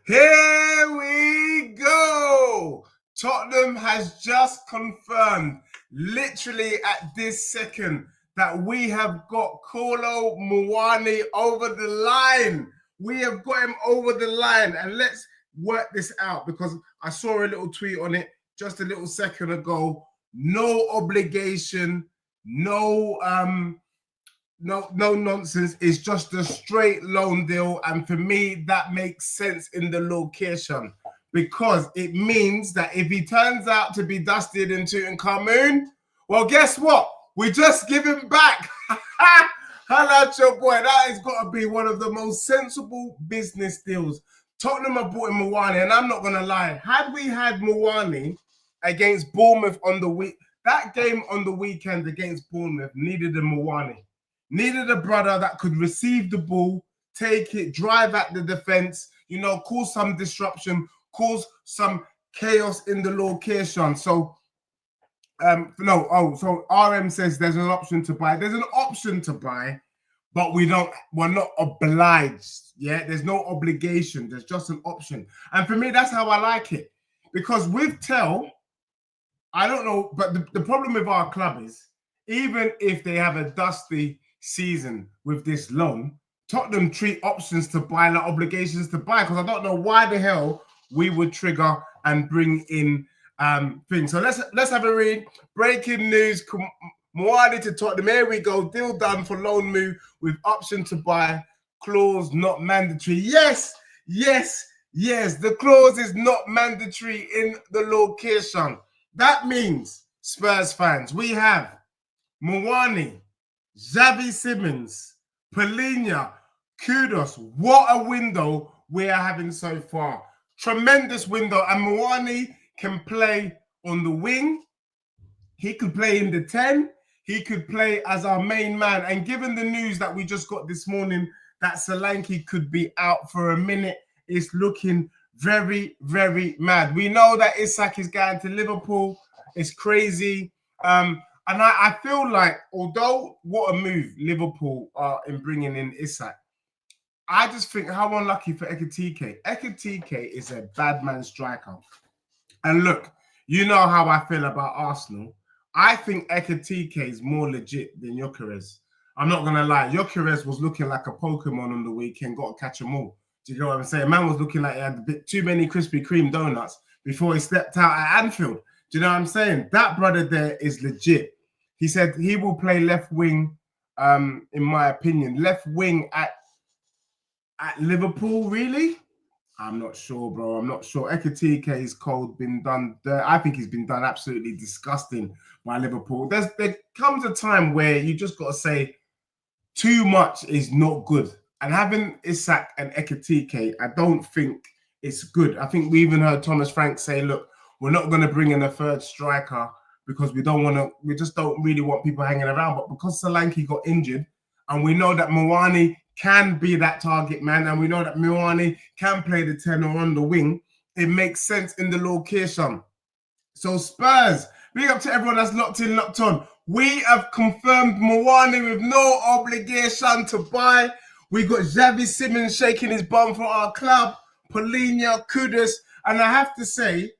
Here we go. Tottenham has just confirmed, literally at this second, that we have got Kolo Muani over the line. We have got him over the line, and let's work this out because I saw a little tweet on it just a little second ago. No obligation, no nonsense. It's just a straight loan deal, and for me that makes sense in the location because it means that if he turns out to be dusted in Tutankhamun, well, guess what? We just give him back. Hello, your boy. That has got to be one of the most sensible business deals. Tottenham have bought in Muani, and I'm not going to lie. Had we had Muani against Bournemouth on the week, that game on the weekend against Bournemouth needed a Muani. Needed a brother that could receive the ball, take it, drive at the defense, cause some disruption, cause some chaos in the location. So, so RM says there's an option to buy. There's an option to buy, but we're not obliged. Yeah, there's no obligation. There's just an option. And for me, that's how I like it. Because with Tel, I don't know, but the problem with our club is, even if they have a dusty season with this loan, Tottenham treat options to buy like obligations to buy, because I don't know why the hell we would trigger and bring in things. So let's have a read. Breaking news: Muani to Tottenham. Here we go. Deal done for loan move with option to buy. Clause not mandatory. Yes. The clause is not mandatory in the location. That means, Spurs fans, we have Muani, Xavi Simons, Polina, Kudos. What a window we are having so far. Tremendous window. And Muani can play on the wing. He could play in the 10. He could play as our main man. And given the news that we just got this morning that Solanke could be out for a minute, it's looking very, very mad. We know that Isak is going to Liverpool. It's crazy. And I feel like, although what a move Liverpool are in bringing in Isak, I just think how unlucky for Ekitike. Ekitike is a bad man striker. And look, you know how I feel about Arsenal. I think Ekitike is more legit than Gyökeres. I'm not going to lie. Gyökeres was looking like a Pokemon on the weekend, got to catch them all. Do you know what I'm saying? Man was looking like he had a bit too many Krispy Kreme donuts before he stepped out at Anfield. Do you know what I'm saying? That brother there is legit. He said he will play left wing, in my opinion. Left wing at Liverpool, really? I'm not sure, bro. I'm not sure. Ekitike's cold been done. I think he's been done absolutely disgusting by Liverpool. There comes a time where you just got to say too much is not good. And having Isak and Ekitike, I don't think it's good. I think we even heard Thomas Frank say, look, we're not going to bring in a third striker because we just don't really want people hanging around. But because Solanke got injured, and we know that Muani can be that target man, and we know that Muani can play the 10 or on the wing, it makes sense in the location. So Spurs, big up to everyone that's locked in, locked on. We have confirmed Muani with no obligation to buy. We got Xavi Simons shaking his bum for our club, Polina, Kudus, and I have to say,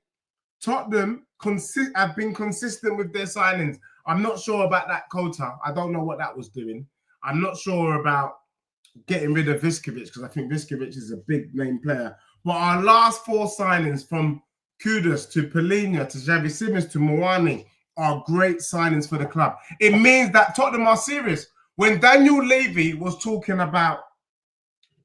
Tottenham have been consistent with their signings. I'm not sure about that Kota. I don't know what that was doing. I'm not sure about getting rid of Viskovic because I think Viskovic is a big name player. But our last four signings, from Kudus to Polina to Xavi Simons to Muani, are great signings for the club. It means that Tottenham are serious. When Daniel Levy was talking about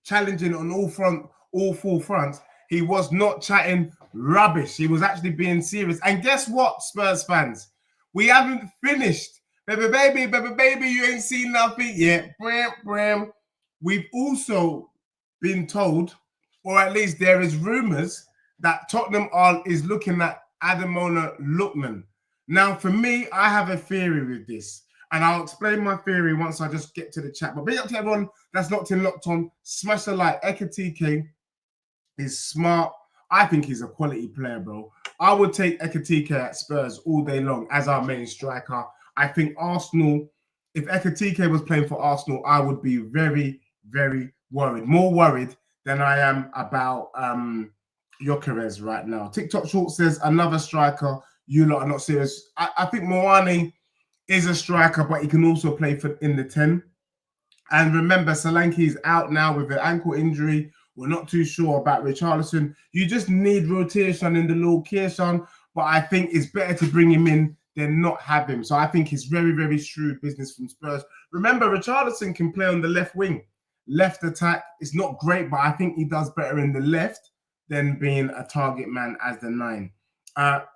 challenging on all four fronts, he was not chatting rubbish. He was actually being serious. And guess what, Spurs fans? We haven't finished. Baby, you ain't seen nothing yet. Bram. We've also been told, or at least there is rumors, that Tottenham is looking at Ademola Lookman. Now, for me, I have a theory with this. And I'll explain my theory once I just get to the chat. But big up to everyone that's locked on. Smash the like. Ekitike is smart. I think he's a quality player, bro. I would take Ekitike at Spurs all day long as our main striker. I think Arsenal, if Ekitike was playing for Arsenal, I would be very, very worried. More worried than I am about Gyökeres right now. TikTok Short says, another striker. You lot are not serious. I think Muani is a striker, but he can also play in the 10. And remember, Solanke is out now with an ankle injury. We're not too sure about Richarlison. You just need rotation in the location, but I think it's better to bring him in than not have him. So I think it's very, very shrewd business from Spurs. Remember, Richarlison can play on the left wing. Left attack is not great, but I think he does better in the left than being a target man as the 9.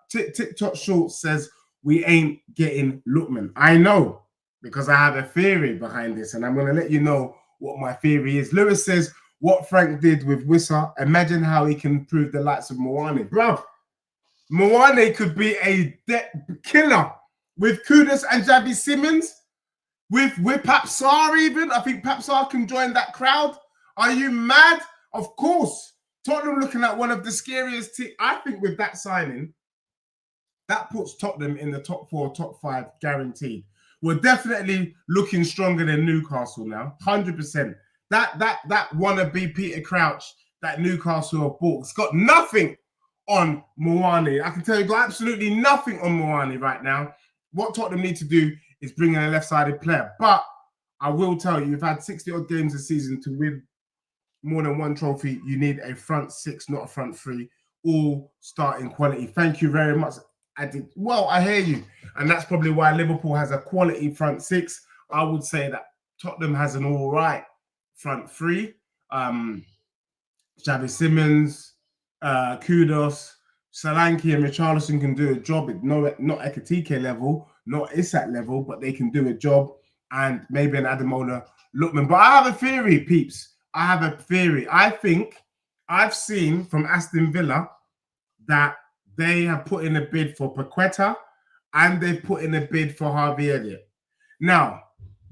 TikTok Short says, we ain't getting Lookman. I know, because I have a theory behind this, and I'm going to let you know what my theory is. Lewis says, what Frank did with Wissa, imagine how he can improve the likes of Muani. Bruv, Muani could be a killer with Kudus and Xavi Simons, with Pap Sarr even. I think Pap Sarr can join that crowd. Are you mad? Of course. Tottenham looking at one of the scariest teams. I think with that signing, that puts Tottenham in the top 4, top 5 guaranteed. We're definitely looking stronger than Newcastle now, 100%. That wannabe Peter Crouch that Newcastle have bought, it's got nothing on Muani. I can tell you, got absolutely nothing on Muani right now. What Tottenham need to do is bring in a left-sided player. But I will tell you, you've had 60-odd games this season to win more than one trophy. You need a front 6, not a front 3, all starting quality. Thank you very much. I hear you. And that's probably why Liverpool has a quality front 6. I would say that Tottenham has an all right front 3. Xavi Simons, Kudus, Solanke and Richarlison can do a job at not Ekitike level, not Isak level, but they can do a job. And maybe an Ademola Lookman. But I have a theory, peeps. I have a theory. I think I've seen from Aston Villa that they have put in a bid for Paqueta and they've put in a bid for Harvey Elliott. Now,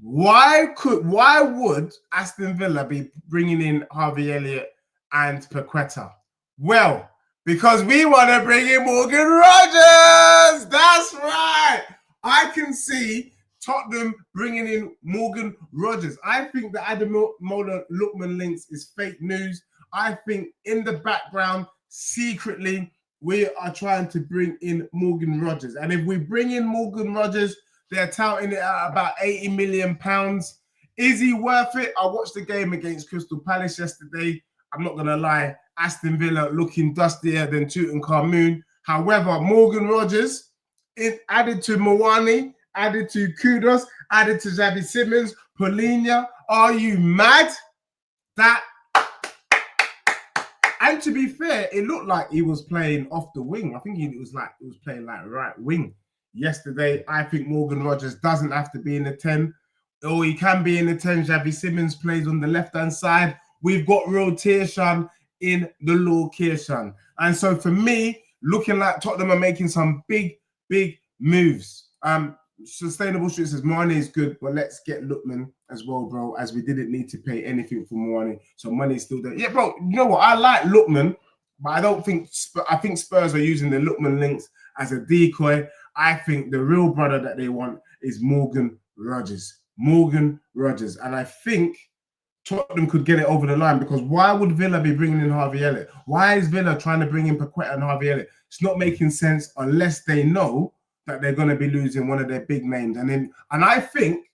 why would Aston Villa be bringing in Harvey Elliott and Paqueta? Well, because we want to bring in Morgan Rogers. That's right. I can see Tottenham bringing in Morgan Rogers. I think the Ademola Lookman links is fake news. I think in the background, secretly, we are trying to bring in Morgan Rogers. And if we bring in Morgan Rogers, they're touting it at about £80 million. Is he worth it? I watched the game against Crystal Palace yesterday. I'm not going to lie. Aston Villa looking dustier than Tutankhamun. However, Morgan Rogers, it added to Muani, added to Kudus, added to Xavi Simons, Polina. Are you mad? And to be fair, it looked like he was playing off the wing. I think he was playing like right wing yesterday. I think Morgan Rogers doesn't have to be in the 10, or he can be in the 10. Xavi Simons plays on the left-hand side. We've got rotation in the location. And so for me, looking like Tottenham are making some big moves. Sustainable Street says, Muani is good, but let's get Lookman as well, bro, as we didn't need to pay anything for Muani. So money's still there. Yeah, bro, you know what? I like Lookman, but I think Spurs are using the Lookman links as a decoy. I think the real brother that they want is Morgan Rogers. Morgan Rogers. And I think Tottenham could get it over the line, because why would Villa be bringing in Harvey Elliott? Why is Villa trying to bring in Paqueta and Harvey Elliott? It's not making sense unless they know that they're going to be losing one of their big names. And I think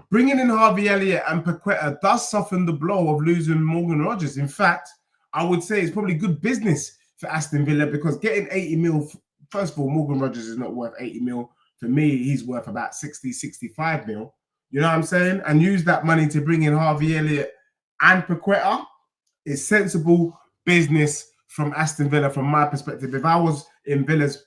bringing in Harvey Elliott and Paqueta does soften the blow of losing Morgan Rogers. In fact, I would say it's probably good business for Aston Villa, because getting 80 mil, first of all, Morgan Rogers is not worth 80 mil. For me, he's worth about 60, 65 mil. You know what I'm saying? And use that money to bring in Harvey Elliott and Paqueta is sensible business from Aston Villa, from my perspective. If I was in Villa's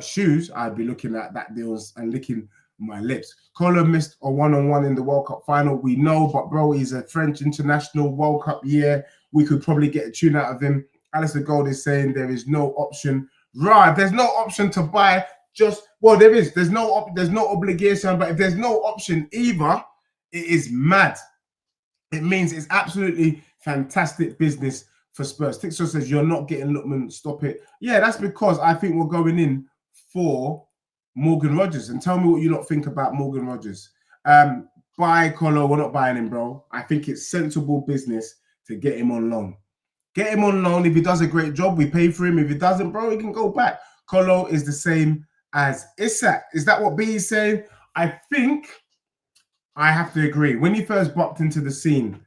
shoes, I'd be looking at that deals and licking my lips. Kolo missed a one-on-one in the World Cup final. We know, but bro, he's a French international. World Cup year. We could probably get a tune out of him. Alistair Gold is saying there is no option. Right, there's no option to buy. There is. There's no obligation, but if there's no option either, it is mad. It means it's absolutely fantastic business for Spurs. Tixo says you're not getting Lookman. Stop it. Yeah, that's because I think we're going in for Morgan Rogers. And tell me what you lot think about Morgan Rogers. Buy Kolo. We're not buying him, bro. I think it's sensible business to get him on loan. Get him on loan. If he does a great job, we pay for him. If he doesn't, bro, he can go back. Kolo is the same as Isak. Is that what B is saying? I think I have to agree. When he first bopped into the scene,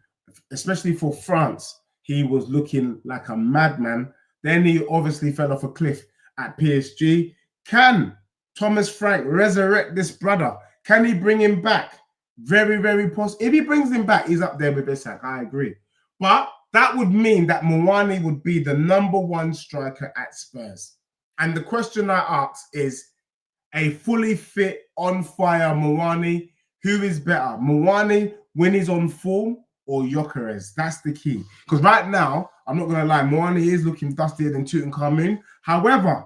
especially for France, he was looking like a madman. Then he obviously fell off a cliff at PSG. Can Thomas Frank resurrect this brother? Can he bring him back? Very, very possible. If he brings him back, he's up there with Isak. I agree. But that would mean that Muani would be the #1 striker at Spurs. And the question I ask is, a fully fit, on fire Muani, who is better? Muani when he's on form or Gyökeres? That's the key. Because right now, I'm not going to lie, Muani is looking dustier than Tutankhamun. However,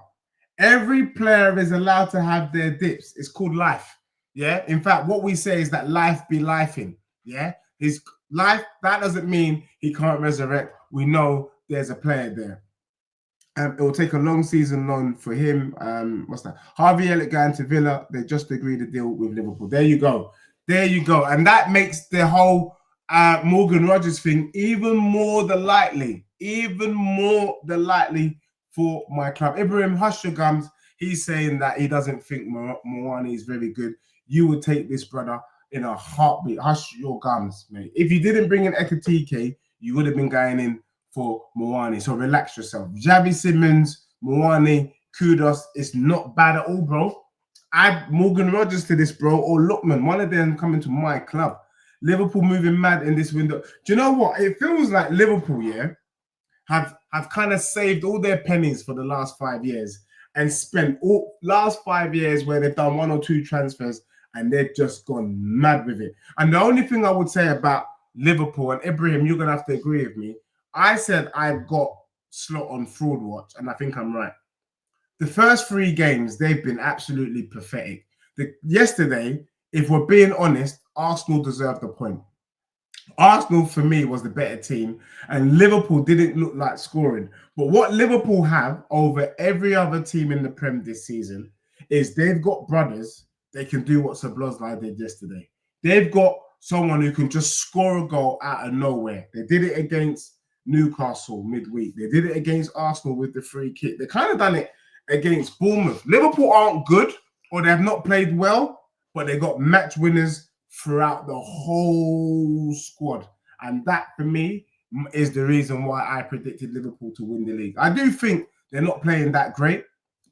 every player is allowed to have their dips. It's called life. Yeah. In fact, what we say is that life be lifing. Yeah. His life, that doesn't mean he can't resurrect. We know there's a player there. It will take a long season loan for him. What's that? Harvey Elliott going to Villa. They just agreed a deal with Liverpool. There you go. There you go. And that makes the whole Morgan Rogers thing even more delightly. Even more delightly for my club. Ibrahim, hush your gums. He's saying that he doesn't think Muani is very good. You would take this brother in a heartbeat. Hush your gums, mate. If you didn't bring in Ekitike, you would have been going in for Muani. So relax yourself. Xavi Simons, Muani, kudos. It's not bad at all, bro. Add Morgan Rogers to this, bro, or Lookman. One of them coming to my club. Liverpool moving mad in this window. Do you know what? It feels like Liverpool, yeah, have kind of saved all their pennies for the last 5 years and spent all last 5 years where they've done 1 or 2 transfers and they've just gone mad with it. And the only thing I would say about Liverpool, and Ibrahim, you're going to have to agree with me, I said I've got Slot on fraud watch, and I think I'm right. The first 3 games, they've been absolutely pathetic. Yesterday, if we're being honest, Arsenal deserved the point. Arsenal, for me, was the better team, and Liverpool didn't look like scoring. But what Liverpool have over every other team in the Prem this season is they've got brothers. They can do what Szoboszlai did yesterday. They've got someone who can just score a goal out of nowhere. They did it against Newcastle midweek. They did it against Arsenal with the free kick. They kind of done it against Bournemouth. Liverpool aren't good, or they have not played well, but they got match winners throughout the whole squad. And that, for me, is the reason why I predicted Liverpool to win the league. I do think they're not playing that great,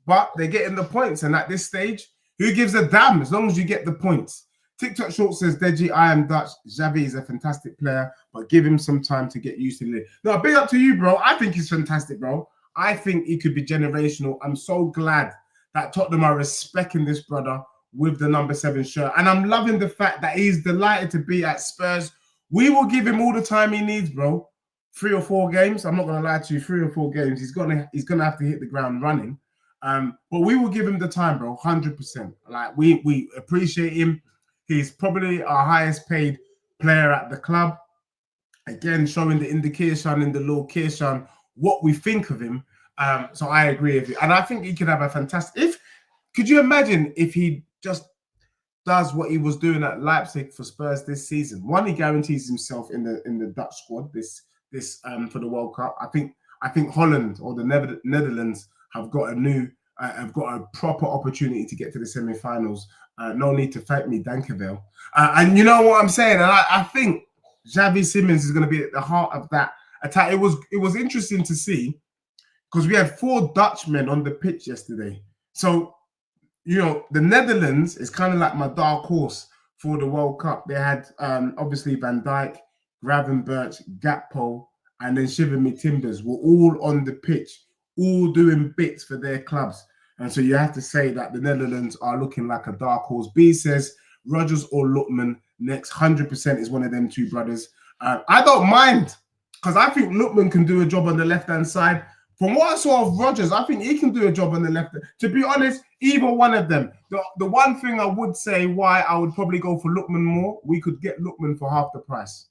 but they're getting the points. And at this stage, who gives a damn as long as you get the points? TikTok Short says, Deji, I am Dutch. Xavi is a fantastic player, but give him some time to get used to it. No, big up to you, bro. I think he's fantastic, bro. I think he could be generational. I'm so glad that Tottenham are respecting this brother with the #7 shirt. And I'm loving the fact that he's delighted to be at Spurs. We will give him all the time he needs, bro. 3 or 4 games. I'm not going to lie to you. 3 or 4 games. He's gonna have to hit the ground running. But we will give him the time, bro. 100%. Like, we appreciate him. He's probably our highest paid player at the club. Again, showing the indication in the location what we think of him. So I agree with you. And I think he could have a fantastic... Could you imagine if he just does what he was doing at Leipzig for Spurs this season? One, he guarantees himself in the Dutch squad this for the World Cup. I think Holland or the Netherlands have got a proper opportunity to get to the semi-finals. No need to thank me, Dankerville. And you know what I'm saying? And I think Xavi Simons is going to be at the heart of that attack. It was interesting to see because we had 4 Dutchmen on the pitch yesterday. So, you know, the Netherlands is kind of like my dark horse for the World Cup. They had obviously Van Dijk, Gravenberch, Gakpo, and then Shiver Timbers were all on the pitch, all doing bits for their clubs. And so you have to say that the Netherlands are looking like a dark horse. B says Rogers or Lookman next. 100% is one of them 2 brothers. I don't mind because I think Lookman can do a job on the left-hand side. From what I saw of Rogers, I think he can do a job on the left. To be honest, either one of them. The one thing I would say why I would probably go for Lookman more, we could get Lookman for half the price.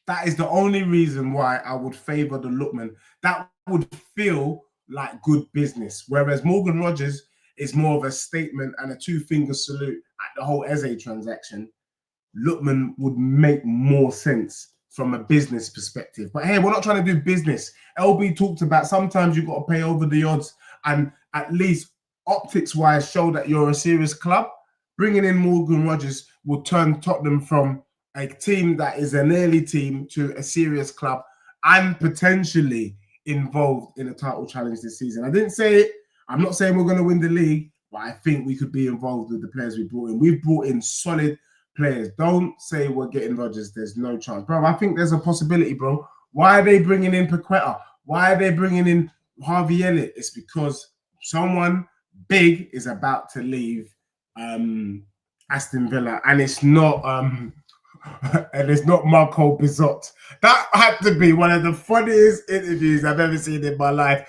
That is the only reason why I would favor the Lookman. That would feel like good business. Whereas Morgan Rogers is more of a statement and a 2-finger salute at the whole Eze transaction. Lookman would make more sense from a business perspective. But hey, we're not trying to do business. LB talked about sometimes you've got to pay over the odds and at least optics-wise show that you're a serious club. Bringing in Morgan Rodgers will turn Tottenham from a team that is an early team to a serious club and potentially involved in a title challenge this season. I didn't say it. I'm not saying we're going to win the league, but I think we could be involved with the players we brought in. We've brought in solid players. Don't say we're getting Rodgers. There's no chance. Bro, I think there's a possibility, bro. Why are they bringing in Paqueta? Why are they bringing in Harvey Elliott? It's because someone big is about to leave Aston Villa, and it's not Marco Bizot. That had to be one of the funniest interviews I've ever seen in my life.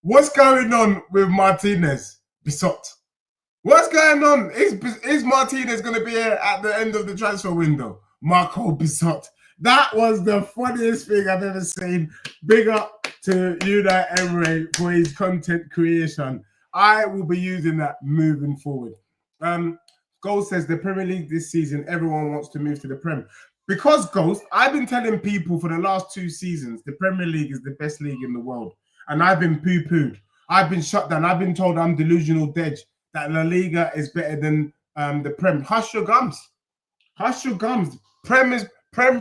What's going on with Martinez? Bizot. What's going on? Is Martinez going to be here at the end of the transfer window? Marco Bizot. That was the funniest thing I've ever seen. Big up to Unai Emery for his content creation. I will be using that moving forward. Gold says the Premier League this season, everyone wants to move to the Prem. Because, Ghost, I've been telling people for the last 2 seasons, the Premier League is the best league in the world. And I've been poo-pooed. I've been shut down. I've been told I'm delusional dead, that La Liga is better than the Prem. Hush your gums. Hush your gums. Prem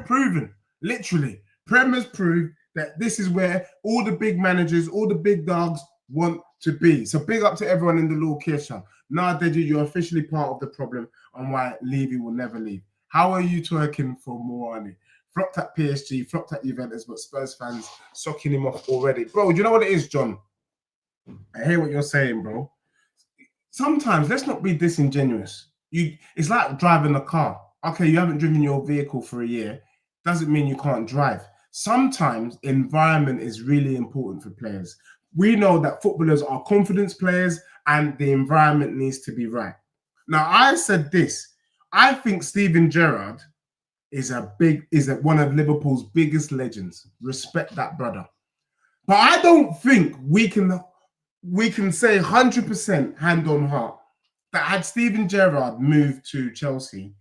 proven. Literally. Prem has proved that this is where all the big managers, all the big dogs want to be. So big up to everyone in the Lord Kirsham. Now, Deji, you're officially part of the problem on why Levy will never leave. How are you twerking for Muani? Flopped at PSG, flopped at Juventus, but Spurs fans socking him off already. Bro, do you know what it is, John? I hear what you're saying, bro. Sometimes, let's not be disingenuous. It's like driving a car. Okay, you haven't driven your vehicle for a year. Doesn't mean you can't drive. Sometimes environment is really important for players. We know that footballers are confidence players and the environment needs to be right. Now, I said this. I think Steven Gerrard is one of Liverpool's biggest legends. Respect that, brother. But I don't think we can say 100% hand on heart that had Steven Gerrard moved to Chelsea,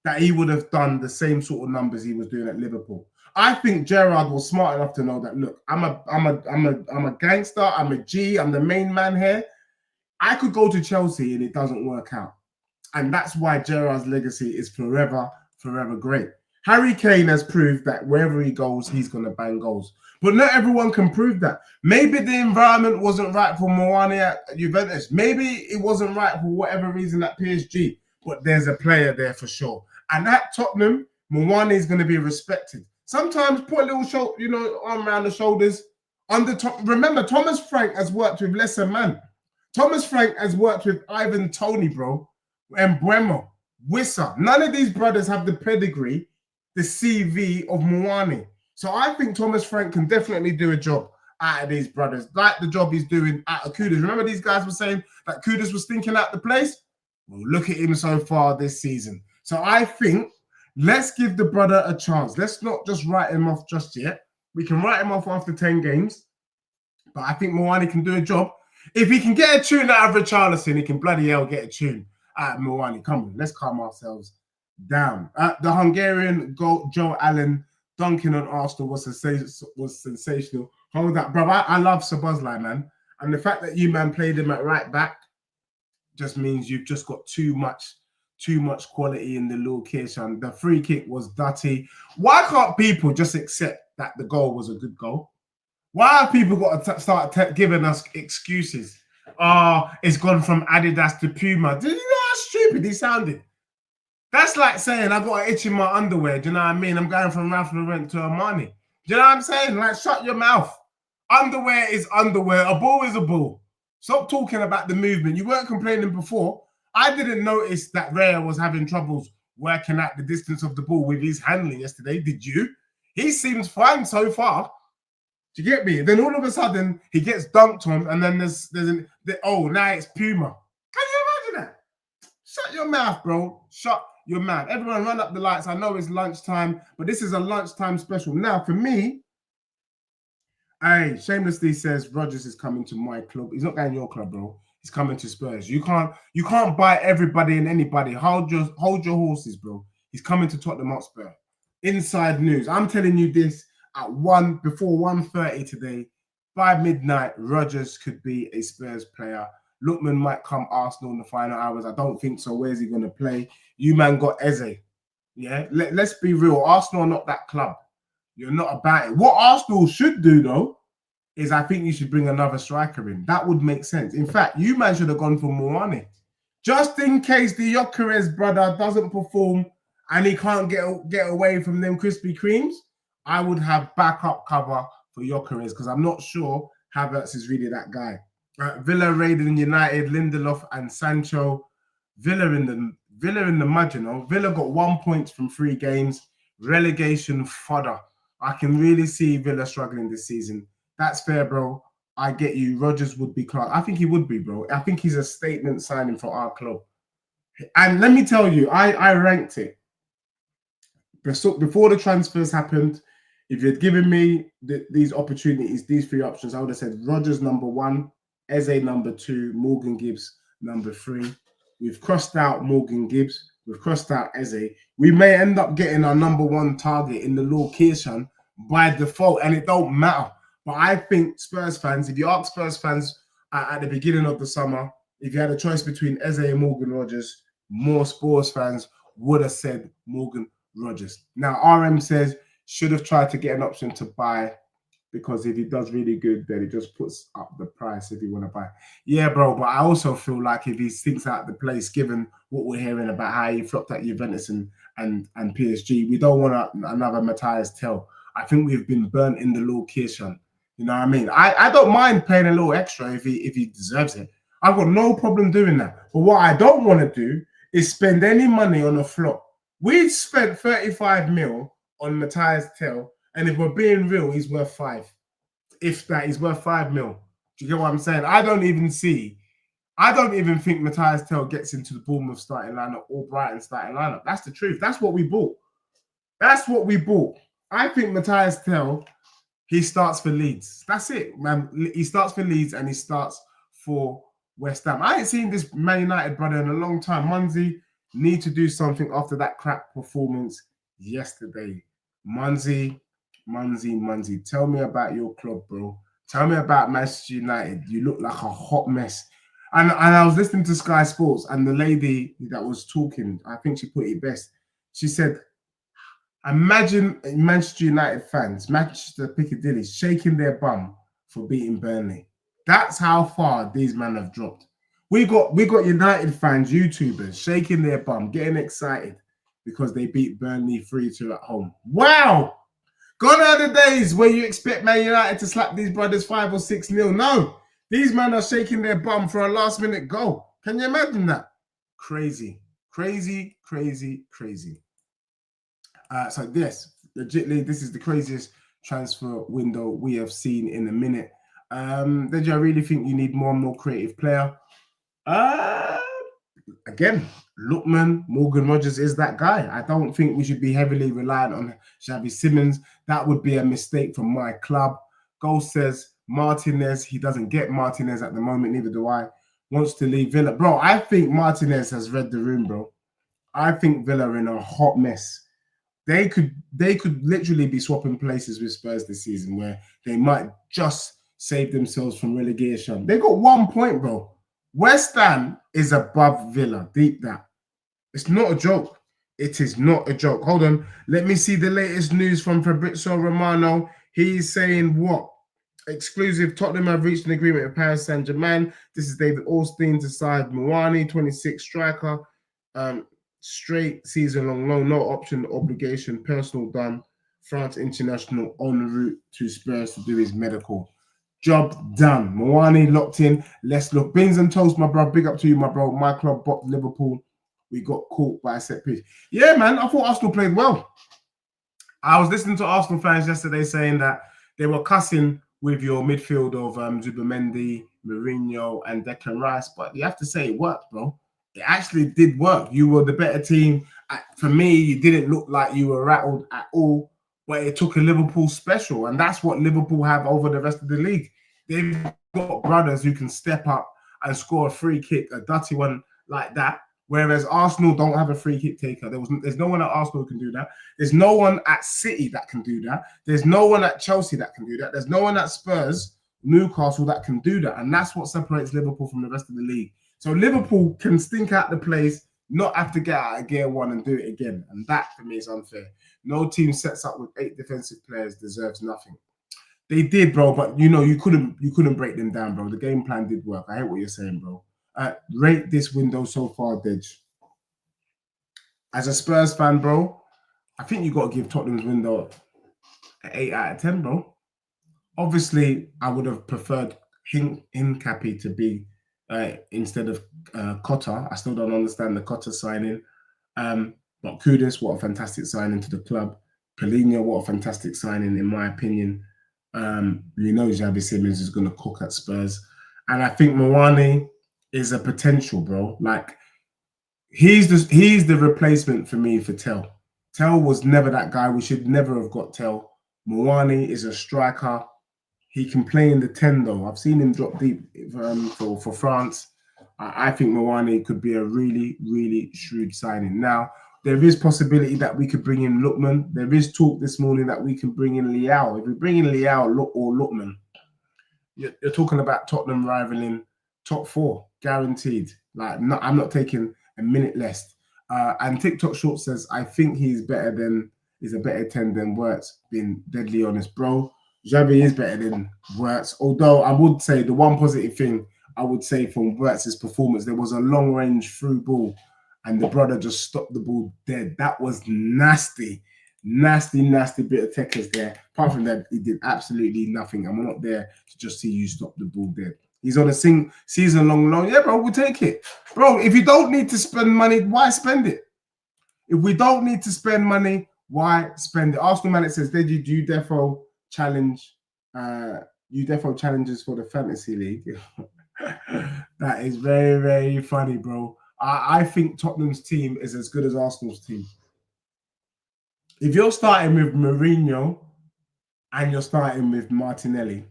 that he would have done the same sort of numbers he was doing at Liverpool. I think Gerrard was smart enough to know that, look, I'm a gangster, I'm a G, I'm the main man here. I could go to Chelsea and it doesn't work out. And that's why Gerrard's legacy is forever, forever great. Harry Kane has proved that wherever he goes, he's going to bang goals. But not everyone can prove that. Maybe the environment wasn't right for Muani at Juventus. Maybe it wasn't right for whatever reason at PSG. But there's a player there for sure. And at Tottenham, Muani is going to be respected. Sometimes put a little arm around the shoulders. Remember, Thomas Frank has worked with lesser man. Thomas Frank has worked with Ivan Toney, bro, and Mbeumo, Wissa. None of these brothers have the pedigree, the CV of Muani. So I think Thomas Frank can definitely do a job out of these brothers, like the job he's doing at Kudus. Remember these guys were saying that Kudus was thinking out the place? Well, look at him so far this season. So I think let's give the brother a chance. Let's not just write him off just yet. We can write him off after 10 games. But I think Muani can do a job. If he can get a tune out of Richarlison, he can bloody hell get a tune out of Muani. Come on, let's calm ourselves down. The Hungarian goal, Joe Allen, dunking on Arsenal was sensational. Hold that, bro. I love Szoboszlai, man. And the fact that you, man, played him at right back just means you've just got too much quality in the location. The free kick was dirty. Why can't people just accept that the goal was a good goal? Why have people got to start giving us excuses? It's gone from Adidas to Puma. Do you know how stupid he sounded? That's like saying I got an itch in my underwear. Do you know what I mean? I'm going from Ralph Lauren to Armani. Do you know what I'm saying? Like, shut your mouth. Underwear is underwear. A ball is a ball. Stop talking about the movement. You weren't complaining before. I didn't notice that Raya was having troubles working out the distance of the ball with his handling yesterday. Did you? He seems fine so far. Do you get me? Then all of a sudden, he gets dunked on, and then now it's Puma. Can you imagine that? Shut your mouth, bro. Shut your mouth. Everyone run up the lights. I know it's lunchtime, but this is a lunchtime special. Now, for me, shamelessly says Rodgers is coming to my club. He's not going to your club, bro. He's coming to Spurs. You can't buy everybody and anybody. Hold your horses, bro. He's coming to Tottenham Hotspur. Inside news. I'm telling you this at before 1:30 today. By midnight, Rodgers could be a Spurs player. Lookman might come Arsenal in the final hours. I don't think so. Where's he going to play? You man got Eze. Yeah, let's be real. Arsenal are not that club. You're not about it. What Arsenal should do, though, is I think you should bring another striker in. That would make sense. In fact, you man should have gone for Muani. Just in case the Gyökeres brother doesn't perform and he can't get away from them Krispy Kremes, I would have backup cover for Gyökeres because I'm not sure Havertz is really that guy. Villa raided United, Lindelof and Sancho. Villa in the mud, you know. Villa got 1 point from 3 games. Relegation fodder. I can really see Villa struggling this season. That's fair, bro. I get you. Rodgers would be class. I think he would be, bro. I think he's a statement signing for our club. And let me tell you, I ranked it. Before the transfers happened, if you had given me these opportunities, these 3 options, I would have said Rodgers number 1, Eze number 2, Morgan Gibbs number 3. We've crossed out Morgan Gibbs. We've crossed out Eze. We may end up getting our number 1 target in the location by default, and it don't matter. But I think Spurs fans, if you ask Spurs fans at the beginning of the summer, if you had a choice between Eze and Morgan Rodgers, more Spurs fans would have said Morgan Rodgers. Now, RM says, should have tried to get an option to buy because if he does really good, then it just puts up the price if you want to buy. Yeah, bro, but I also feel like if he stinks out the place, given what we're hearing about how he flopped at Juventus and PSG, we don't want another Matthias Tell. I think we've been burnt in the location. You know what I mean? I don't mind paying a little extra if he deserves it. I've got no problem doing that. But what I don't want to do is spend any money on a flop. We spent 35 mil on Matthias Tell, and if we're being real, he's worth 5. If that, he's worth 5 mil. Do you get what I'm saying? I don't even think Matthias Tell gets into the Bournemouth starting lineup or Brighton starting lineup. That's the truth. That's what we bought. That's what we bought. I think Matthias Tell, he starts for Leeds. That's it, man. He starts for Leeds and he starts for West Ham. I ain't seen this Man United brother in a long time. Munzi need to do something after that crap performance yesterday. Munzi, tell me about your club, bro. Tell me about Manchester United. You look like a hot mess. And I was listening to Sky Sports and the lady that was talking, I think she put it best. She said, imagine Manchester United fans, Manchester Piccadilly, shaking their bum for beating Burnley. That's how far these men have dropped. We got United fans, YouTubers, shaking their bum, getting excited because they beat Burnley 3-2 at home. Wow! Gone are the days where you expect Man United to slap these brothers 5 or 6-0. No, these men are shaking their bum for a last-minute goal. Can you imagine that? Crazy, crazy, crazy, crazy. So yes, legitly, this is the craziest transfer window we have seen in a minute. Did you really think you need more and more creative player? Again, Lookman, Morgan Rodgers is that guy. I don't think we should be heavily reliant on Xavi Simons. That would be a mistake from my club. Goal says Martinez. He doesn't get Martinez at the moment, neither do I. Wants to leave Villa. Bro, I think Martinez has read the room, bro. I think Villa are in a hot mess. They could literally be swapping places with Spurs this season where they might just save themselves from relegation. They got 1 point, bro. West Ham is above Villa. Deep that. It's not a joke. It is not a joke. Hold on. Let me see the latest news from Fabrizio Romano. He's saying what? Exclusive. Tottenham have reached an agreement with Paris Saint-Germain. This is David Ornstein to side Muani, 26 striker. Straight season-long loan, no option, obligation, personal done. France international en route to Spurs to do his medical. Job done. Muani locked in. Let's look. Beans and toast, my bro. Big up to you, my bro. My club, Liverpool. We got caught by a set piece. Yeah, man. I thought Arsenal played well. I was listening to Arsenal fans yesterday saying that they were cussing with your midfield of Zubimendi, Mourinho, and Declan Rice, but you have to say it worked, bro. It actually did work. You were the better team. For me, you didn't look like you were rattled at all, but it took a Liverpool special, and that's what Liverpool have over the rest of the league. They've got brothers who can step up and score a free kick, a dirty one like that, Whereas Arsenal don't have a free kick taker. There's no one at Arsenal who can do that. There's no one at City that can do that. There's no one at Chelsea that can do that. There's no one at Spurs, Newcastle that can do that. And that's what separates Liverpool from the rest of the league. So Liverpool can stink out the place, not have to get out of gear one and do it again. And that, for me, is unfair. No team sets up with 8 defensive players deserves nothing. They did, bro, but you couldn't break them down, bro. The game plan did work. I hate what you're saying, bro. Rate this window so far, Dej. As a Spurs fan, bro, I think you got to give Tottenham's window an 8 out of 10, bro. Obviously, I would have preferred Hincapi to be instead of Cotta. I still don't understand the Cotta signing. But Kudus, what a fantastic signing to the club. Paulinho, what a fantastic signing, in my opinion. Xavi Simons is going to cook at Spurs. And I think Muani is a potential, bro. Like, he's the replacement for me for Tell. Tell was never that guy. We should never have got Tell. Muani is a striker. He can play in the 10, though. I've seen him drop deep for France. I think Muani could be a really, really shrewd signing. Now, there is possibility that we could bring in Lookman. There is talk this morning that we can bring in Liao. If we bring in Liao or Lookman, you're talking about Tottenham rivaling top 4, guaranteed. Like, I'm not taking a minute less. And TikTok Short says, I think he's a better 10 than Wirtz. Being deadly honest, bro. Xavi is better than Wirtz. Although I would say the one positive thing I would say from Wirtz's performance, there was a long range through ball and the brother just stopped the ball dead. That was nasty. Nasty bit of techers there. Apart from that, he did absolutely nothing. And we're not there to just see you stop the ball dead. He's on a season-long loan. Yeah, bro, we'll take it. Bro, if you don't need to spend money, why spend it? If we don't need to spend money, why spend it? Arsenal man, it says, did you defo challenge? You defo challenges for the fantasy league. That is very, very funny, bro. I think Tottenham's team is as good as Arsenal's team. If you're starting with Mourinho and you're starting with Martinelli,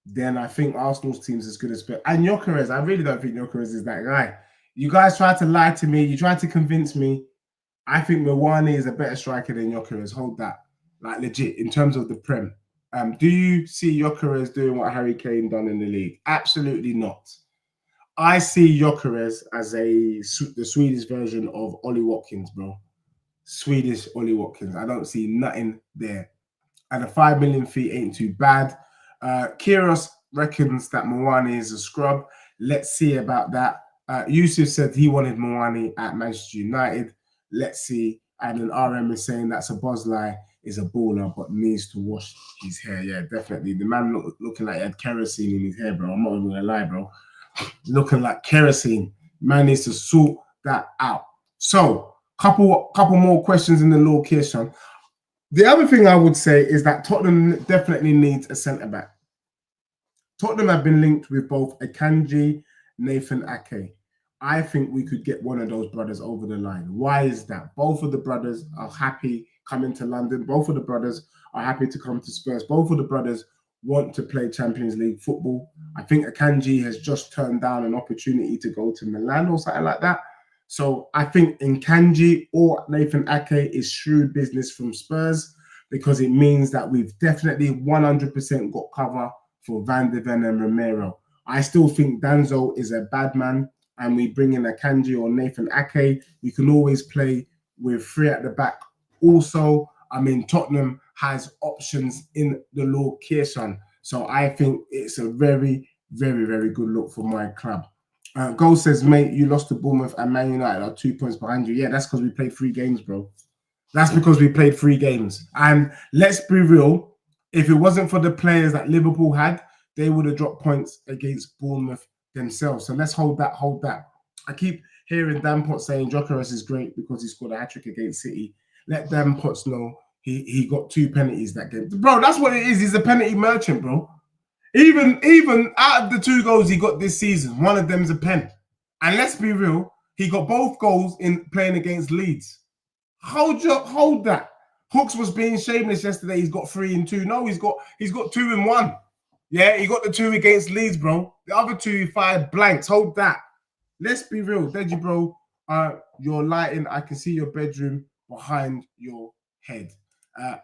then I think Arsenal's team's as good as Spurs. And Gyökeres, I really don't think Gyökeres is that guy. You guys tried to lie to me. You tried to convince me. I think Muani is a better striker than Gyökeres. Hold that. Like, legit, in terms of the Prem. Do you see Gyökeres doing what Harry Kane done in the league? Absolutely not. I see Gyökeres as the Swedish version of Ollie Watkins, bro. Swedish Ollie Watkins. I don't see nothing there. And a 5 million fee ain't too bad. Kiros reckons that Muani is a scrub. Let's see about that. Yusuf said he wanted Muani at Manchester United. Let's see. And then RM is saying that's a Bosley is a baller, but needs to wash his hair. Yeah, definitely. The man looking like he had kerosene in his hair, bro. I'm not even gonna lie, bro. Looking like kerosene. Man needs to sort that out. So, couple more questions in the location. The other thing I would say is that Tottenham definitely needs a centre-back. Tottenham have been linked with both Akanji, Nathan Ake. I think we could get one of those brothers over the line. Why is that? Both of the brothers are happy coming to London. Both of the brothers are happy to come to Spurs. Both of the brothers want to play Champions League football. I think Akanji has just turned down an opportunity to go to Milan or something like that. So I think Akanji or Nathan Ake is shrewd business from Spurs because it means that we've definitely 100% got cover for Van de Ven and Romero. I still think Danzo is a bad man, and we bring in Akanji or Nathan Ake. We can always play with 3 at the back. Also, I mean, Tottenham has options in the location. So I think it's a very, very, very good look for my club. Goal says, mate, you lost to Bournemouth and Man United are 2 points behind you. Yeah, that's because we played 3 games, bro. That's because we played 3 games. And let's be real, if it wasn't for the players that Liverpool had, they would have dropped points against Bournemouth themselves. So let's hold that. I keep hearing Dan Potts saying Gyökeres is great because he scored a hat-trick against City. Let Dan Potts know he got 2 penalties that game. Bro, that's what it is. He's a penalty merchant, bro. Even out of the 2 goals he got this season, one of them's a pen. And let's be real, he got both goals in playing against Leeds. Hold that. Hooks was being shameless yesterday. He's got 3 and 2. No, he's got 2 and 1. Yeah, he got the 2 against Leeds, bro. The other 2 he fired blanks. Hold that. Let's be real, Deji, bro. Your lighting, I can see your bedroom behind your head.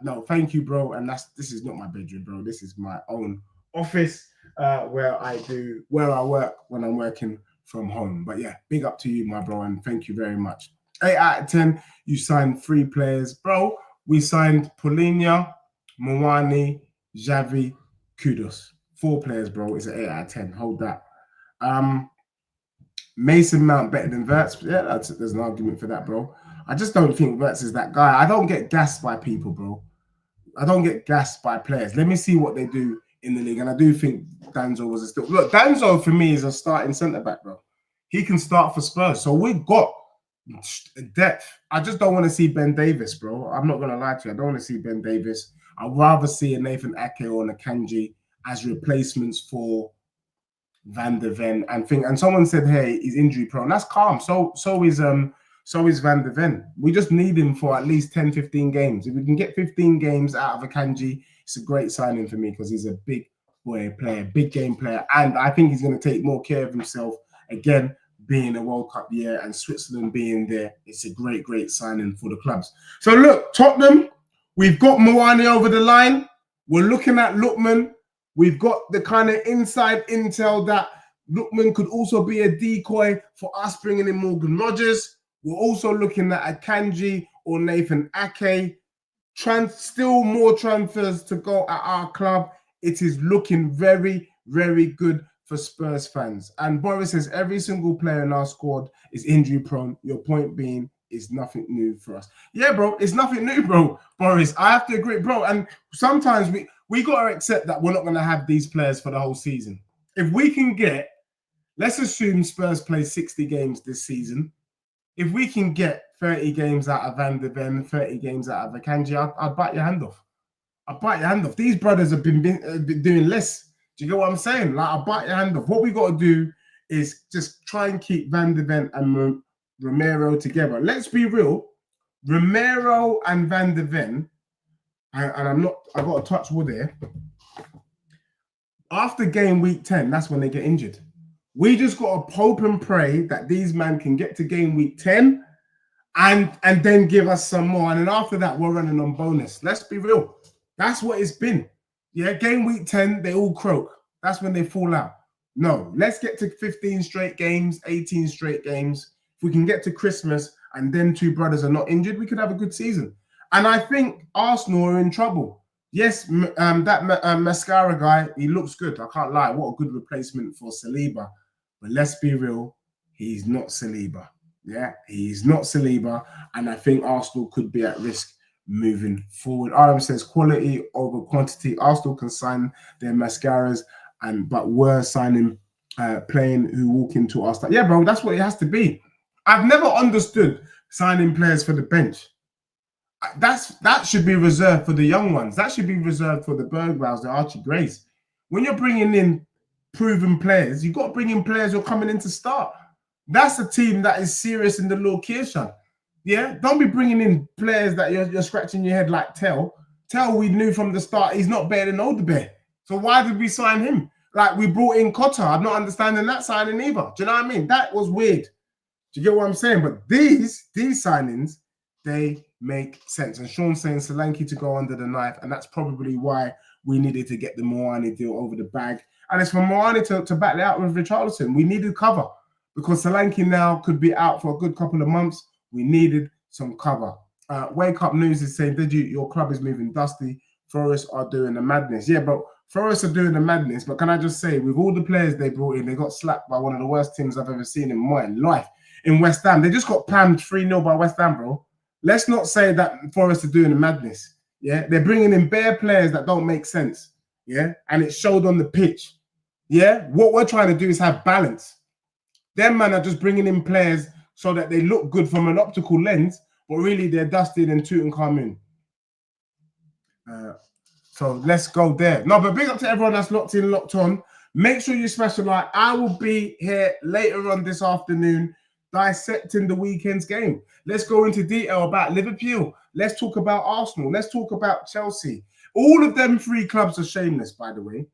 No, thank you, bro. And this is not my bedroom, bro. This is my own office where I work when I'm working from home. But yeah, big up to you, my bro, and thank you very much. 8 out of 10. You signed 3 players, bro. We signed Polinia, Muani, Xavi, Kudos. 4 players, bro. It's an 8 out of 10. Hold that. Mason Mount better than Wirtz. Yeah, there's an argument for that, bro. I just don't think Wirtz is that guy. I don't get gassed by people, bro. I don't get gassed by players. Let me see what they do in the league. And I do think Danzo was a still. Look, Danzo for me is a starting centre back, bro. He can start for Spurs. So we've got depth. I just don't want to see Ben Davis, bro. I'm not going to lie to you. I don't want to see Ben Davis. I'd rather see a Nathan Ake or an Akanji as replacements for Van der Ven and someone said, hey, he's injury prone. That's calm. So is Van der Ven. We just need him for at least 10, 15 games. If we can get 15 games out of Akanji, it's a great signing for me because he's a big boy player, big game player. And I think he's going to take more care of himself. Again, being a World Cup year and Switzerland being there, it's a great, great signing for the clubs. So look, Tottenham, we've got Muani over the line. We're looking at Lookman. We've got the kind of inside intel that Lookman could also be a decoy for us bringing in Morgan Rogers. We're also looking at Akanji or Nathan Ake. Still more transfers to go at our club. It is looking very, very good for Spurs fans. And Boris says every single player in our squad is injury prone. Your point being, it's nothing new for us. Yeah, bro, it's nothing new, bro. Boris, I have to agree, bro. And sometimes we got to accept that we're not going to have these players for the whole season. If we can get, let's assume Spurs play 60 games this season. If we can get 30 games out of Van der Ven, 30 games out of Akanji, I'd bite your hand off. I'd bite your hand off. These brothers have been doing less. Do you get what I'm saying? Like, I'll bite your hand off. What we got to do is just try and keep Van der Ven and Romero together. Let's be real. Romero and Van der Ven, and I've got to touch wood here. After game week 10, that's when they get injured. We just got to hope and pray that these men can get to game week 10 and then give us some more. And then after that, we're running on bonus. Let's be real. That's what it's been. Yeah, game week 10, they all croak. That's when they fall out. No, let's get to 15 straight games, 18 straight games. If we can get to Christmas and then 2 brothers are not injured, we could have a good season. And I think Arsenal are in trouble. Yes, that Mascara guy, he looks good. I can't lie. What a good replacement for Saliba. But let's be real, he's not Saliba. Yeah, he's not Saliba. And I think Arsenal could be at risk moving forward. RM says quality over quantity. Arsenal can sign their Mascaras, but we're signing playing who walk into our start. Yeah, bro, that's what it has to be. I've never understood signing players for the bench. That should be reserved for the young ones. That should be reserved for the Bergwaus, the Archie Grays. When you're bringing in proven players, you've got to bring in players who are coming in to start. That's a team that is serious in the location. Yeah, don't be bringing in players that you're scratching your head like Tell. Tell, we knew from the start he's not better than Odebear. So why did we sign him? Like, we brought in Cotter. I'm not understanding that signing either. Do you know what I mean? That was weird. Do you get what I'm saying? But these signings, they make sense. And Sean's saying Solanke to go under the knife, and that's probably why we needed to get the Muani deal over the bag. And it's for Muani to battle it out with Richarlison. We needed cover because Solanke now could be out for a good couple of months. We needed some cover. Wake Up News is saying, your club is moving dusty. Forest are doing the madness. Yeah, but Forest are doing the madness. But can I just say, with all the players they brought in, they got slapped by one of the worst teams I've ever seen in my life. In West Ham, they just got pammed 3-0 by West Ham, bro. Let's not say that Forest are doing the madness. Yeah, they're bringing in bare players that don't make sense. Yeah, and it showed on the pitch. Yeah, what we're trying to do is have balance. Them man are just bringing in players so that they look good from an optical lens, but really they're dusted and Tutankhamun. So let's go there. No, but big up to everyone that's locked in, locked on. Make sure you smash the like. I will be here later on this afternoon dissecting the weekend's game. Let's go into detail about Liverpool. Let's talk about Arsenal. Let's talk about Chelsea. All of them 3 clubs are shameless, by the way.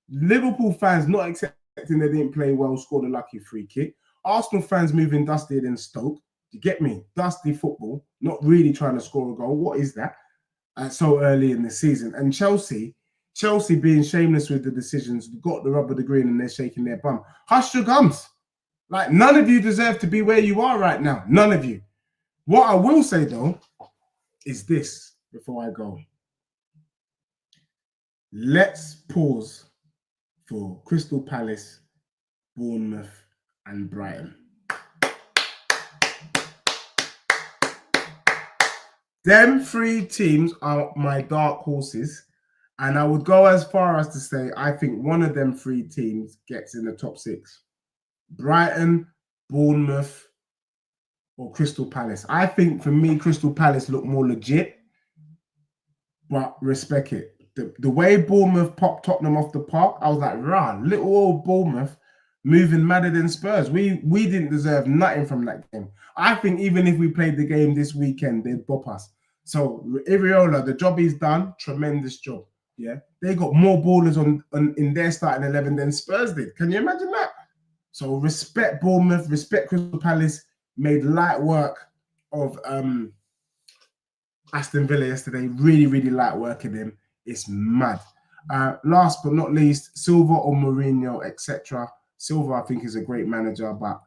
Liverpool fans not accepting they didn't play well, scored a lucky free kick. Arsenal fans moving dusted in Stoke. You get me? Dusty football, not really trying to score a goal. What is that? So early in the season. And Chelsea being shameless with the decisions, got the rub of the green and they're shaking their bum. Hush your gums. Like, none of you deserve to be where you are right now. None of you. What I will say, though, is this before I go. Let's pause for Crystal Palace, Bournemouth, and Brighton. Them three teams are my dark horses. And I would go as far as to say, I think one of them three teams gets in the top 6. Brighton, Bournemouth, or Crystal Palace. I think for me, Crystal Palace look more legit, but respect it. The way Bournemouth popped Tottenham off the park, I was like, rah, little old Bournemouth moving madder than Spurs. We didn't deserve nothing from that game. I think even if we played the game this weekend, they'd bop us. So Iriola, the job he's done, tremendous job. Yeah, they got more ballers in their starting 11 than Spurs did. Can you imagine that? So respect Bournemouth, respect Crystal Palace. Made light work of Aston Villa yesterday. Really, really light working him. It's mad. Last but not least, Silva or Mourinho, etc. Silva, I think, is a great manager, but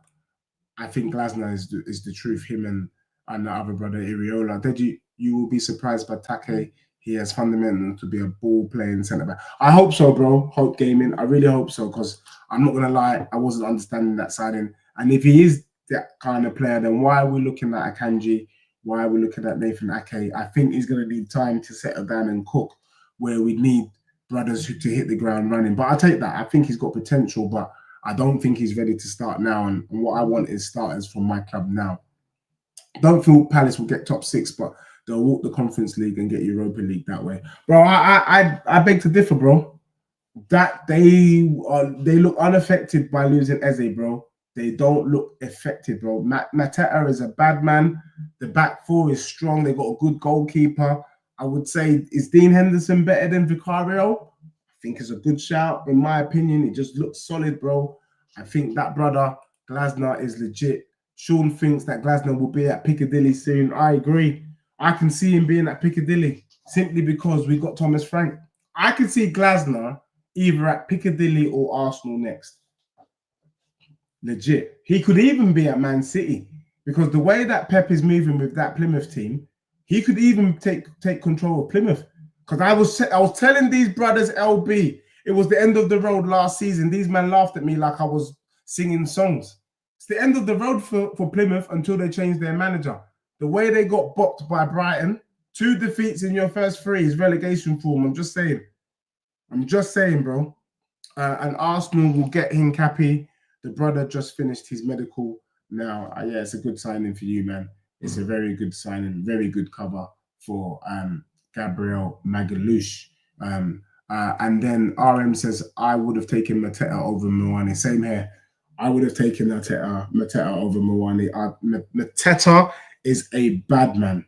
I think Glasner is the truth. Him and the other brother Iriola. You will be surprised by Take. He has fundamental to be a ball-playing centre-back. I hope so, bro. Hope gaming. I really hope so, because I'm not going to lie, I wasn't understanding that signing. And if he is that kind of player, then why are we looking at Akanji? Why are we looking at Nathan Ake? I think he's going to need time to settle down and cook, where we need brothers to hit the ground running. But I take that. I think he's got potential, but I don't think he's ready to start now. And what I want is starters from my club now. Don't feel Palace will get top 6, but they'll walk the Conference League and get Europa League that way. Bro, I beg to differ, bro. That they look unaffected by losing Eze, bro. They don't look affected, bro. Mateta is a bad man. The back four is strong. They got a good goalkeeper. I would say, is Dean Henderson better than Vicario? I think it's a good shout. In my opinion, it just looks solid, bro. I think that brother, Glasner, is legit. Sean thinks that Glasner will be at Piccadilly soon. I agree. I can see him being at Piccadilly simply because we got Thomas Frank. I could see Glasner either at Piccadilly or Arsenal next. Legit. He could even be at Man City, because the way that Pep is moving with that Plymouth team, he could even take control of Plymouth. Because I was telling these brothers, LB, it was the end of the road last season. These men laughed at me like I was singing songs. It's the end of the road for Plymouth until they changed their manager. The way they got bopped by Brighton, 2 defeats in your first 3 is relegation form. I'm just saying, bro. And Arsenal will get Hincapié. The brother just finished his medical now. Yeah, it's a good signing for you, man. It's a very good signing, very good cover for Gabriel Magalhaes. And then RM says, I would have taken Mateta over Muani. Same here. I would have taken Mateta over Muani. Mateta is a bad man.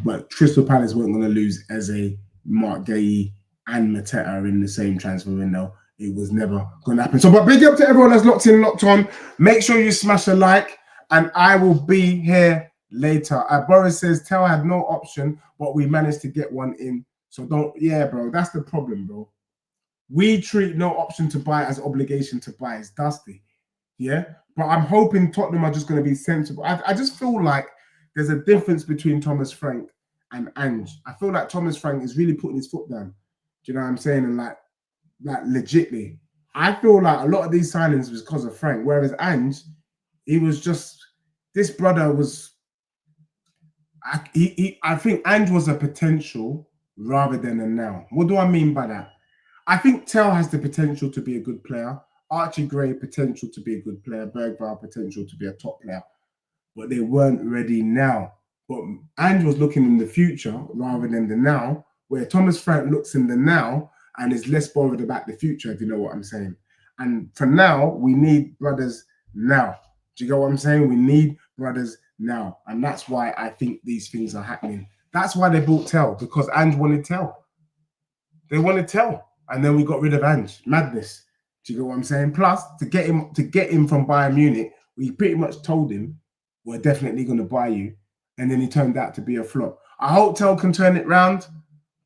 But Crystal Palace weren't going to lose Eze, Mark Guehi, and Mateta in the same transfer window. It was never going to happen. So, but big up to everyone that's locked in, locked on. Make sure you smash a like, and I will be here later. Boris says, Tell had no option, but we managed to get one in. So don't, yeah, bro, that's the problem, bro. We treat no option to buy as obligation to buy. It's dusty. Yeah, but I'm hoping Tottenham are just going to be sensible. I just feel like there's a difference between Thomas Frank and Ange. I feel like Thomas Frank is really putting his foot down. Do you know what I'm saying? And like legitly, I feel like a lot of these signings was because of Frank, whereas Ange, he was just, this brother was, I think Ange was a potential rather than a now. What do I mean by that? I think Tell has the potential to be a good player. Archie Gray, potential to be a good player. Bergvall, potential to be a top player. But they weren't ready now. But Ange was looking in the future rather than the now, where Thomas Frank looks in the now and is less bothered about the future, if you know what I'm saying. And for now, we need brothers now. Do you get what I'm saying? We need brothers now. And that's why I think these things are happening. That's why they bought Tell, because Ange wanted Tell. They wanted Tell. And then we got rid of Ange. Madness. Do you get what I'm saying? Plus, to get him from Bayern Munich, we pretty much told him we're definitely going to buy you. And then he turned out to be a flop. I hope Tel can turn it round,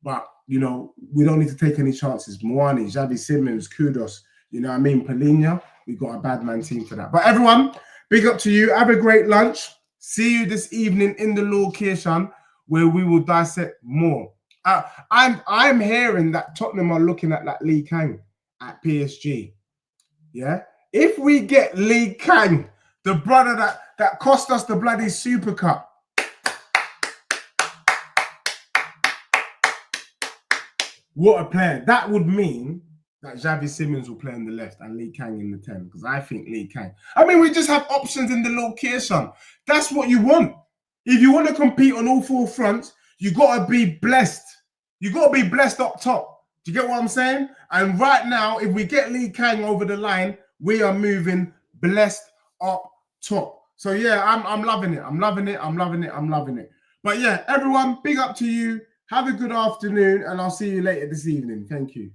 but, you know, we don't need to take any chances. Muani, Xavi Simons, kudos. You know what I mean? Polina, we've got a bad man team for that. But everyone, big up to you. Have a great lunch. See you this evening in the location where we will dissect more. I'm hearing that Tottenham are looking at that Lee Kang at PSG. Yeah? If we get Lee Kang, the brother that cost us the bloody Super Cup, what a player. That would mean that Xavi Simons will play on the left and Lee Kang in the 10. Because I think Lee Kang. I mean, we just have options in the location. That's what you want. If you want to compete on all four fronts, you got to be blessed. You got to be blessed up top. Do you get what I'm saying? And right now, if we get Lee Kang over the line, we are moving blessed up top. So yeah, I'm loving it. I'm loving it. I'm loving it. I'm loving it. But yeah, everyone, big up to you. Have a good afternoon, and I'll see you later this evening. Thank you.